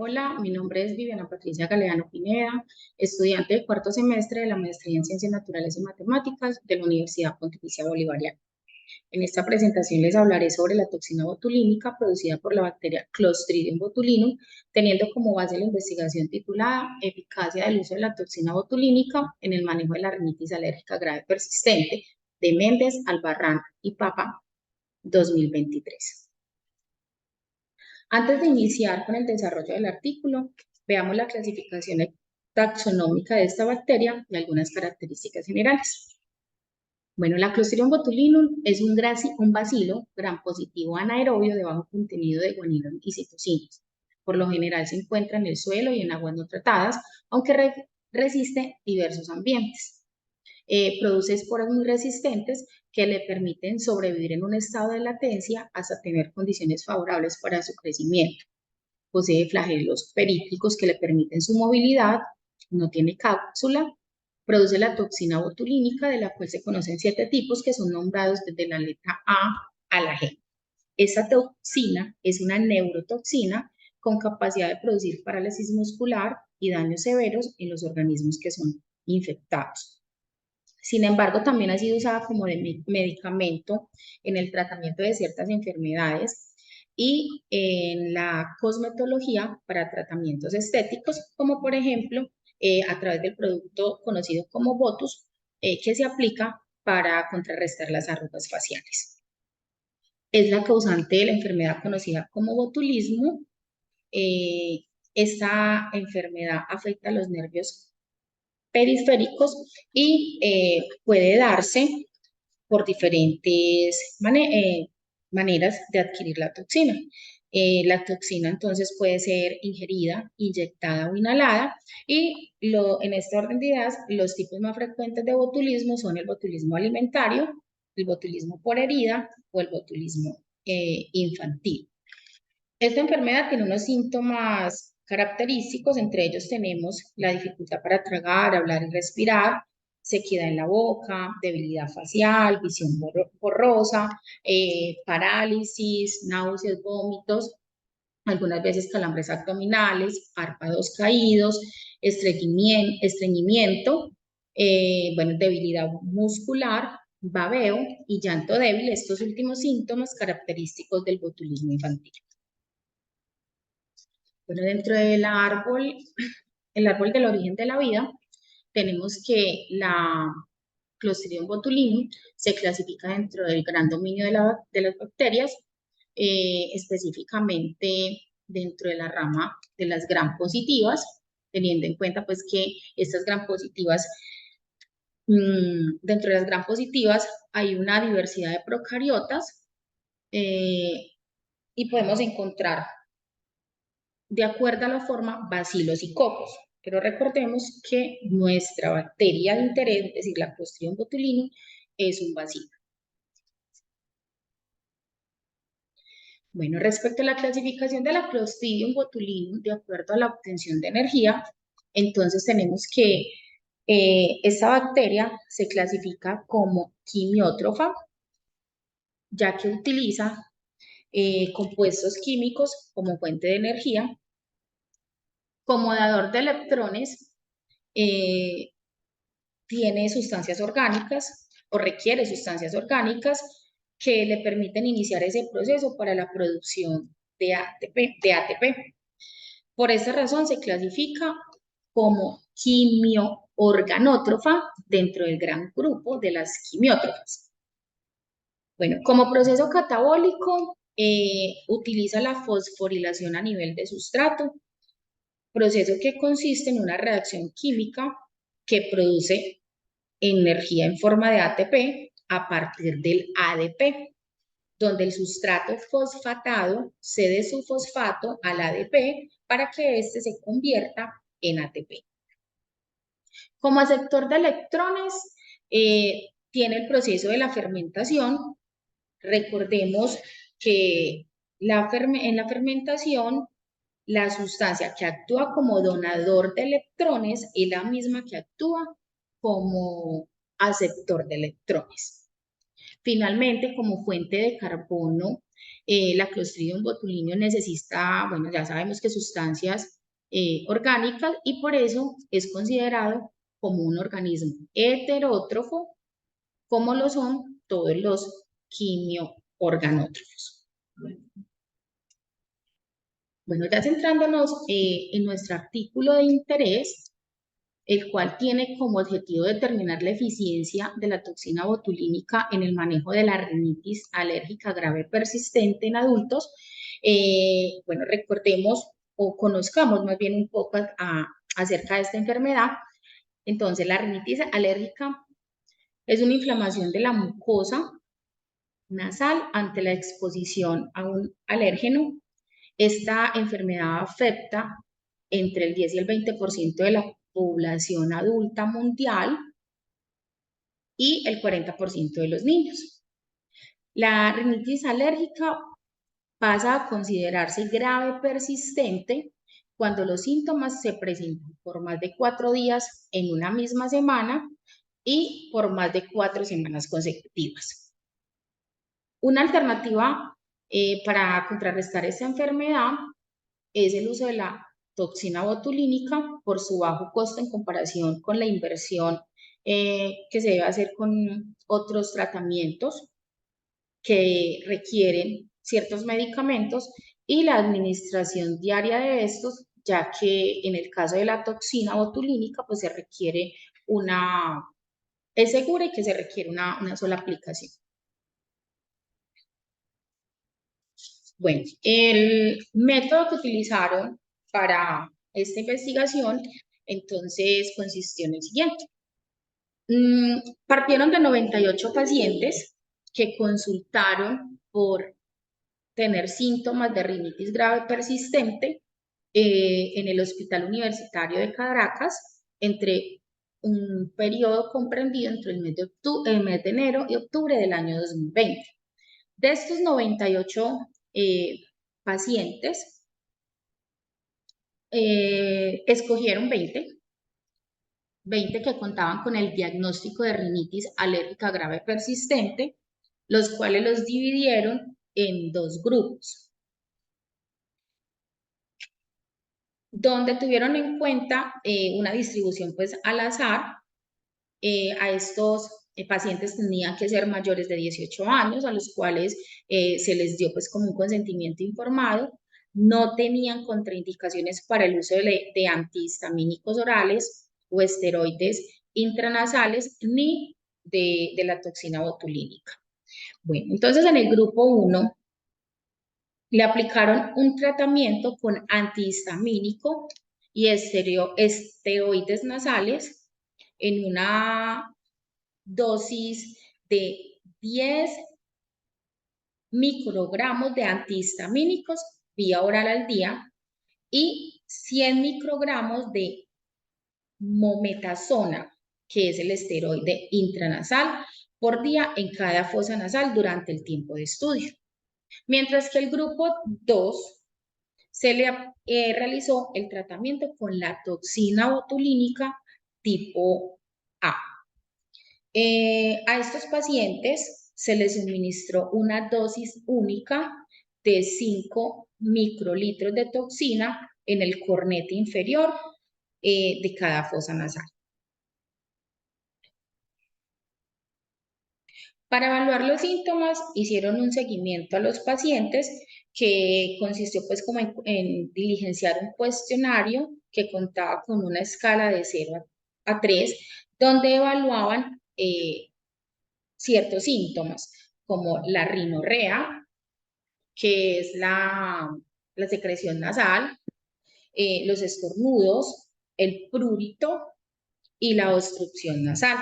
Hola, mi nombre es Viviana Patricia Galeano Pineda, estudiante de cuarto semestre de la maestría en Ciencias Naturales y Matemáticas de la Universidad Pontificia Bolivariana. En esta presentación les hablaré sobre la toxina botulínica producida por la bacteria Clostridium botulinum, teniendo como base la investigación titulada Eficacia del uso de la toxina botulínica en el manejo de la rinitis alérgica grave persistente de Méndez, Albarrán y Papa 2023. Antes de iniciar con el desarrollo del artículo, veamos la clasificación taxonómica de esta bacteria y algunas características generales. Bueno, la Clostridium botulinum es un bacilo gram positivo anaerobio de bajo contenido de guanilo y citocinas. Por lo general se encuentra en el suelo y en aguas no tratadas, aunque resiste diversos ambientes. Produce esporas muy resistentes que le permiten sobrevivir en un estado de latencia hasta tener condiciones favorables para su crecimiento. Posee flagelos períclicos que le permiten su movilidad, no tiene cápsula, produce la toxina botulínica, de la cual se conocen 7 tipos que son nombrados desde la letra A a la G. Esta toxina es una neurotoxina con capacidad de producir parálisis muscular y daños severos en los organismos que son infectados. Sin embargo, también ha sido usada como medicamento en el tratamiento de ciertas enfermedades y en la cosmetología para tratamientos estéticos, como por ejemplo a través del producto conocido como Botus, que se aplica para contrarrestar las arrugas faciales. Es la causante de la enfermedad conocida como botulismo. Eh, esta enfermedad afecta a los nervios periféricos y puede darse por diferentes maneras de adquirir la toxina. La toxina entonces puede ser ingerida, inyectada o inhalada y en este orden de ideas los tipos más frecuentes de botulismo son el botulismo alimentario, el botulismo por herida o el botulismo infantil. Esta enfermedad tiene unos síntomas característicos, entre ellos tenemos la dificultad para tragar, hablar y respirar, sequedad en la boca, debilidad facial, visión borrosa, parálisis, náuseas, vómitos, algunas veces calambres abdominales, párpados caídos, estreñimiento, bueno, debilidad muscular, babeo y llanto débil, estos últimos síntomas característicos del botulismo infantil. Bueno, dentro del árbol, el árbol del origen de la vida, tenemos que la Clostridium botulinum se clasifica dentro del gran dominio de las bacterias, específicamente dentro de la rama de las gram positivas, teniendo en cuenta pues que estas gram positivas, dentro de las gram positivas hay una diversidad de procariotas y podemos encontrar de acuerdo a la forma, bacilos y cocos. Pero recordemos que nuestra bacteria de interés, es decir, la Clostridium botulinum, es un bacilo. Bueno, respecto a la clasificación de la Clostridium botulinum, de acuerdo a la obtención de energía, entonces tenemos que esta bacteria se clasifica como quimiótrofa, ya que utiliza compuestos químicos como fuente de energía. Como dador de electrones, eh, tiene sustancias orgánicas o requiere sustancias orgánicas que le permiten iniciar ese proceso para la producción de ATP. Por esta razón se clasifica como quimioorganótrofa dentro del gran grupo de las quimiótrofas. Bueno, como proceso catabólico, utiliza la fosforilación a nivel de sustrato, proceso que consiste en una reacción química que produce energía en forma de ATP a partir del ADP, donde el sustrato fosfatado cede su fosfato al ADP para que éste se convierta en ATP. Como aceptor de electrones, tiene el proceso de la fermentación. Recordemos que en la fermentación, la sustancia que actúa como donador de electrones es la misma que actúa como aceptor de electrones. Finalmente, como fuente de carbono La Clostridium botulinum necesita, bueno, ya sabemos que sustancias orgánicas y por eso es considerado como un organismo heterótrofo, como lo son todos los quimioorganótrofos. Bueno, ya centrándonos en nuestro artículo de interés, el cual tiene como objetivo determinar la eficiencia de la toxina botulínica en el manejo de la rinitis alérgica grave persistente en adultos. Bueno, recordemos o conozcamos más bien un poco acerca de esta enfermedad. Entonces, la rinitis alérgica es una inflamación de la mucosa nasal ante la exposición a un alérgeno. Esta enfermedad afecta entre el 10 y el 20% de la población adulta mundial y el 40% de los niños. La rinitis alérgica pasa a considerarse grave persistente cuando los síntomas se presentan por más de 4 días en una misma semana y por más de 4 semanas consecutivas. Una alternativa para contrarrestar esta enfermedad es el uso de la toxina botulínica por su bajo costo en comparación con la inversión que se debe hacer con otros tratamientos que requieren ciertos medicamentos y la administración diaria de estos, ya que en el caso de la toxina botulínica, pues se requiere es segura y que se requiere una sola aplicación. Bueno, el método que utilizaron para esta investigación, entonces, consistió en el siguiente. Partieron de 98 pacientes que consultaron por tener síntomas de rinitis grave persistente en el Hospital Universitario de Caracas entre un periodo comprendido entre el mes de enero y octubre del año 2020. De estos 98 pacientes, escogieron 20 que contaban con el diagnóstico de rinitis alérgica grave persistente, los cuales los dividieron en 2 grupos, donde tuvieron en cuenta una distribución pues al azar. A estos pacientes tenían que ser mayores de 18 años, a los cuales se les dio pues como un consentimiento informado, no tenían contraindicaciones para el uso de antihistamínicos orales o esteroides intranasales ni de la toxina botulínica. Bueno, entonces en el grupo 1 le aplicaron un tratamiento con antihistamínico y esteroides nasales en una dosis de 10 microgramos de antihistamínicos vía oral al día y 100 microgramos de mometasona, que es el esteroide intranasal, por día en cada fosa nasal durante el tiempo de estudio. Mientras que el grupo 2 se le realizó el tratamiento con la toxina botulínica tipo A. A estos pacientes se les suministró una dosis única de 5 microlitros de toxina en el cornete inferior de cada fosa nasal. Para evaluar los síntomas, hicieron un seguimiento a los pacientes que consistió pues como en diligenciar un cuestionario que contaba con una escala de 0 a 3, donde evaluaban ciertos síntomas, como la rinorrea, que es la secreción nasal, los estornudos, el prurito y la obstrucción nasal.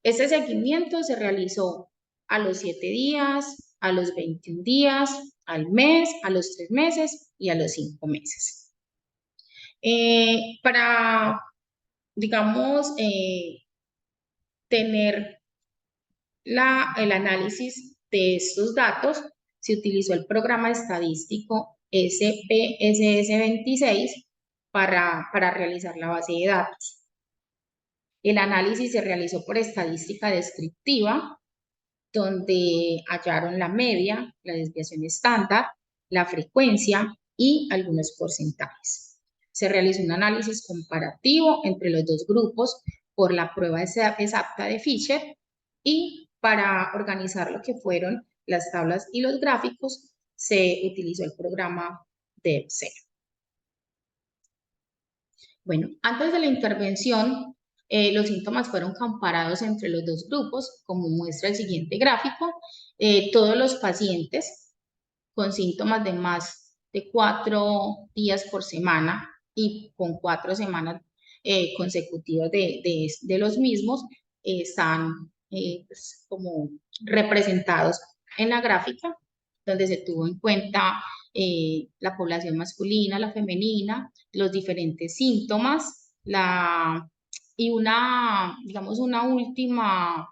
Este seguimiento se realizó a los 7 días, a los 21 días, al mes, a los 3 meses y a los 5 meses. Para, digamos, tener el análisis de estos datos, se utilizó el programa estadístico SPSS26 para realizar la base de datos. El análisis se realizó por estadística descriptiva donde hallaron la media, la desviación estándar, la frecuencia y algunos porcentajes. Se realizó un análisis comparativo entre los dos grupos por la prueba exacta de Fisher y para organizar lo que fueron las tablas y los gráficos se utilizó el programa de Excel. Bueno, antes de la intervención, los síntomas fueron comparados entre los dos grupos, como muestra el siguiente gráfico. Todos los pacientes con síntomas de más de 4 días por semana y con 4 semanas consecutivas de los mismos están pues, como representados en la gráfica, donde se tuvo en cuenta la población masculina, la femenina, los diferentes síntomas, y digamos, una última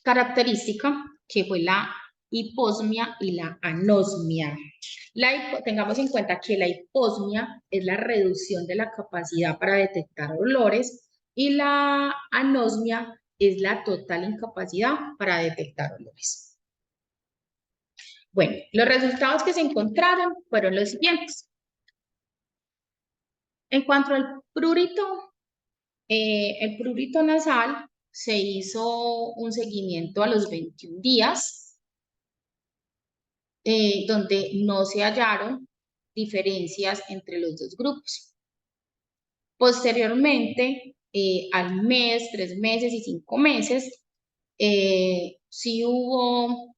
característica que fue la hiposmia y la anosmia. Tengamos en cuenta que la hiposmia es la reducción de la capacidad para detectar olores y la anosmia es la total incapacidad para detectar olores. Bueno, los resultados que se encontraron fueron los siguientes. En cuanto al prurito, el prurito nasal se hizo un seguimiento a los 21 días, donde no se hallaron diferencias entre los dos grupos. Posteriormente, al mes, 3 meses y 5 meses, sí hubo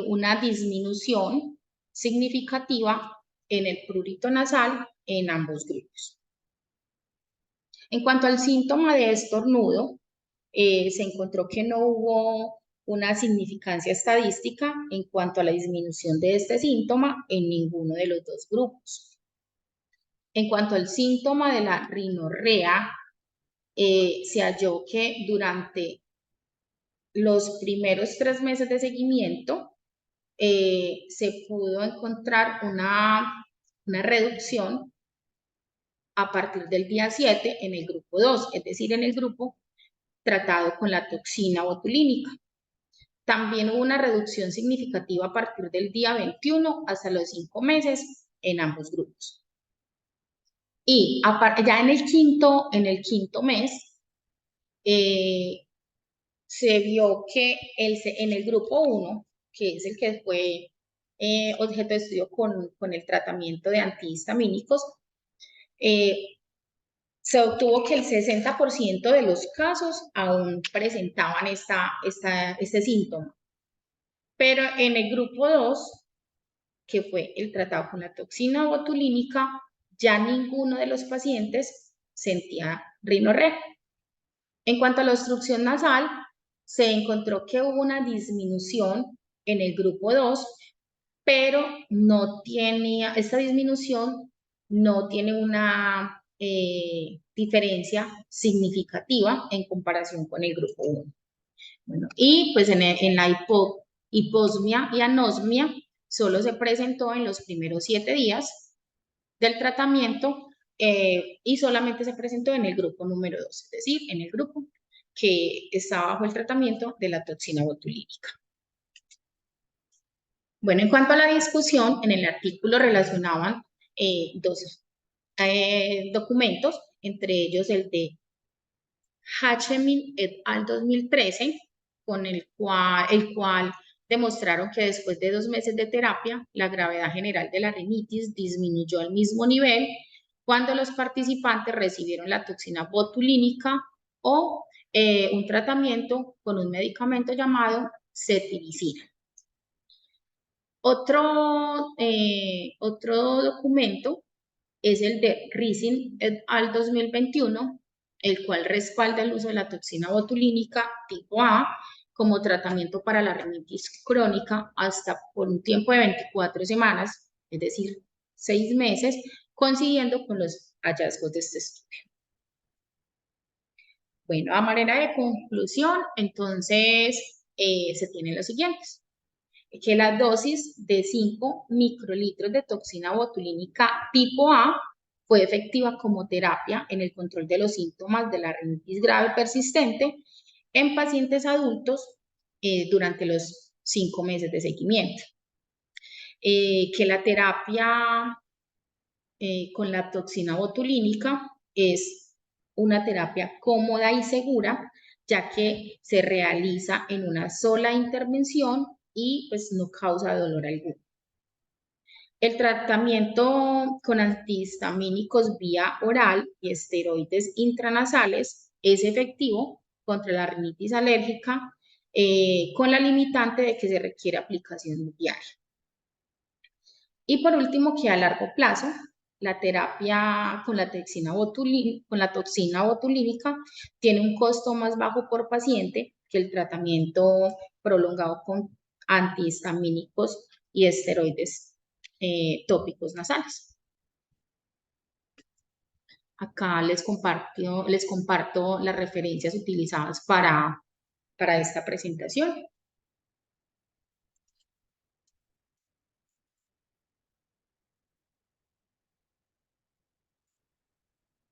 una disminución significativa en el prurito nasal en ambos grupos. En cuanto al síntoma de estornudo, se encontró que no hubo una significancia estadística en cuanto a la disminución de este síntoma en ninguno de los dos grupos. En cuanto al síntoma de la rinorrea, se halló que durante los primeros 3 meses de seguimiento se pudo encontrar una reducción a partir del día 7 en el grupo 2, es decir, en el grupo tratado con la toxina botulínica. También hubo una reducción significativa a partir del día 21 hasta los 5 meses en ambos grupos. Y ya en el quinto mes, se vio que en el grupo 1, que es el que fue objeto de estudio con el tratamiento de antihistamínicos, se obtuvo que el 60% de los casos aún presentaban este síntoma. Pero en el grupo 2, que fue el tratado con la toxina botulínica, ya ninguno de los pacientes sentía rinorrea. En cuanto a la obstrucción nasal, se encontró que hubo una disminución en el grupo 2, pero esta disminución no tiene una diferencia significativa en comparación con el grupo 1. Bueno, y pues en la hiposmia y anosmia solo se presentó en los primeros 7 días del tratamiento y solamente se presentó en el grupo número 2, es decir, en el grupo que está bajo el tratamiento de la toxina botulínica. Bueno, en cuanto a la discusión, en el artículo relacionaban 2 documentos, entre ellos el de Hachemin et al. 2013, con el cual demostraron que después de 2 meses de terapia, la gravedad general de la rinitis disminuyó al mismo nivel cuando los participantes recibieron la toxina botulínica o un tratamiento con un medicamento llamado cetiricina. Otro documento es el de Rising et al. 2021, el cual respalda el uso de la toxina botulínica tipo A como tratamiento para la rinitis crónica hasta por un tiempo de 24 semanas, es decir, 6 meses, coincidiendo con los hallazgos de este estudio. Bueno, a manera de conclusión, entonces se tienen los siguientes. Que la dosis de 5 microlitros de toxina botulínica tipo A fue efectiva como terapia en el control de los síntomas de la rinitis grave persistente en pacientes adultos durante los 5 meses de seguimiento. Que la terapia con la toxina botulínica es una terapia cómoda y segura, ya que se realiza en una sola intervención y pues no causa dolor alguno. El tratamiento con antihistamínicos vía oral y esteroides intranasales es efectivo contra la rinitis alérgica con la limitante de que se requiere aplicación diaria. Y por último, que a largo plazo, la terapia con la toxina botulínica tiene un costo más bajo por paciente que el tratamiento prolongado con antihistamínicos y esteroides tópicos nasales. Acá les comparto las referencias utilizadas para esta presentación.